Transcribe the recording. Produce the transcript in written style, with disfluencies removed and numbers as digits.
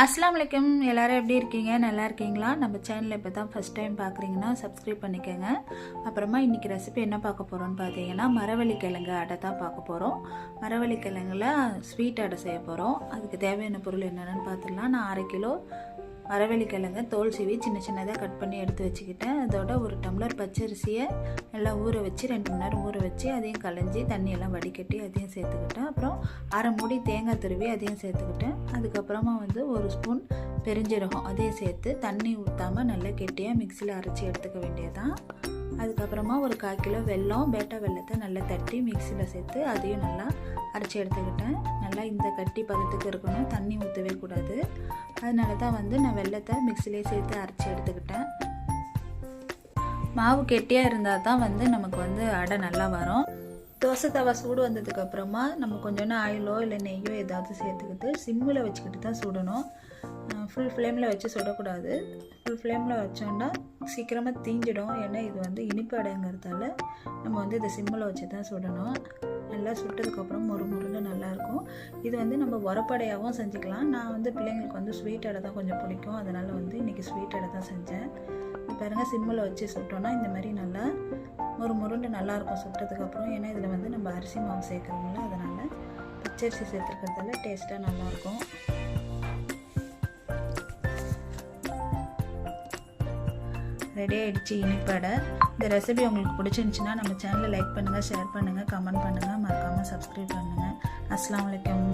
அஸ்ஸலாமு அலைக்கும். எல்லோரும் எப்படி இருக்கீங்க? நல்லா இருக்கீங்களா? நம்ம சேனலில் இப்போ தான் ஃபஸ்ட் டைம் பார்க்குறீங்கன்னா சப்ஸ்கிரைப் பண்ணிக்கோங்க. அப்புறமா இன்றைக்கி ரெசிபி என்ன பார்க்க போகிறோன்னு பார்த்தீங்கன்னா மரவள்ளி கிழங்கு அடை தான் பார்க்க போகிறோம். மரவள்ளி கிழங்குல ஸ்வீட் அடை செய்ய போகிறோம். அதுக்கு தேவையான பொருள் என்னென்னு பார்த்துடலாம். நான் 1/2 கிலோ மரவள்ளி கிழங்கு தோல் சீவி சின்ன சின்னதாக கட் பண்ணி எடுத்து வச்சுக்கிட்டேன். அதோட 1 டம்ளர் பச்சரிசியை நல்லா ஊற வச்சு 2 மணி நேரம் ஊற வச்சு அதையும் களைஞ்சி தண்ணியெல்லாம் வடிகட்டி அதையும் சேர்த்துக்கிட்டேன். அப்புறம் 1/2 மூடி தேங்காய் துருவி அதையும் சேர்த்துக்கிட்டேன். அதுக்கப்புறமா 1 ஸ்பூன் பெருஞ்சீரகம் அதையும் சேர்த்து தண்ணி ஊற்றாமல் நல்லா கெட்டியாக மிக்சியில் அரைச்சி எடுத்துக்க வேண்டியதான். அதுக்கப்புறமா 1/4 கிலோ வெல்லம், பேட்டா வெல்லத்தை நல்லா தட்டி மிக்சியில் சேர்த்து அதையும் நல்லா அரைச்சி எடுத்துக்கிட்டேன். நல்லா இந்த கட்டி பதத்துக்கு இருக்கணும், தண்ணி ஊற்றவே கூடாது. அதனால தான் நான் வெல்லத்தை மிக்சிலே சேர்த்து அரைச்சி எடுத்துக்கிட்டேன். மாவு கெட்டியாக இருந்தால் தான் நமக்கு அடை நல்லா வரும். தோசை தவா சூடு வந்ததுக்கப்புறமா நம்ம கொஞ்சோண்டு ஆயிலோ இல்லை நெய்யோ ஏதாவது சேர்த்துக்கிட்டு சிம்மில் வச்சுக்கிட்டு தான் சுடணும். ஃபுல் ஃப்ளேமில் வச்சு சுடக்கூடாது. ஃபுல் ஃப்ளேமில் வச்சோன்னா சீக்கிரமாக தீஞ்சிடும். ஏன்னா இது இனிப்பு அடைங்கிறதால நம்ம இதை சிம்மில் வச்சு தான் சுடணும். நல்லா சுட்டதுக்கப்புறம் முறுமுறுன்னு நல்லாயிருக்கும். இது நம்ம உரப்படையாகவும் செஞ்சுக்கலாம். நான் பிள்ளைங்களுக்கு ஸ்வீட் அடை தான் கொஞ்சம் பிடிக்கும். அதனால் இன்றைக்கி ஸ்வீட் அடை தான் செஞ்சேன். பாருங்கள், சிம்மில் வச்சு சுட்டோன்னா இந்த மாதிரி நல்லா முறுமுறுன்னு நல்லாயிருக்கும் சுட்டதுக்கப்புறம். ஏன்னா இதில் நம்ம அரிசி மாவு சேர்க்குறோம்ல, அதனால் பச்சரிசி சேர்த்துக்கிறதால டேஸ்ட்டாக நல்லாயிருக்கும். ரெடி ஆகிடுச்சு இனிப்படை. இந்த ரெசிபி உங்களுக்கு பிடிச்சிருந்துச்சின்னா நம்ம சேனலை லைக் பண்ணுங்கள், ஷேர் பண்ணுங்கள், கமெண்ட் பண்ணுங்கள், மறக்காமல் சப்ஸ்கிரைப் பண்ணுங்கள். அஸ்ஸலாமு அலைக்கும்.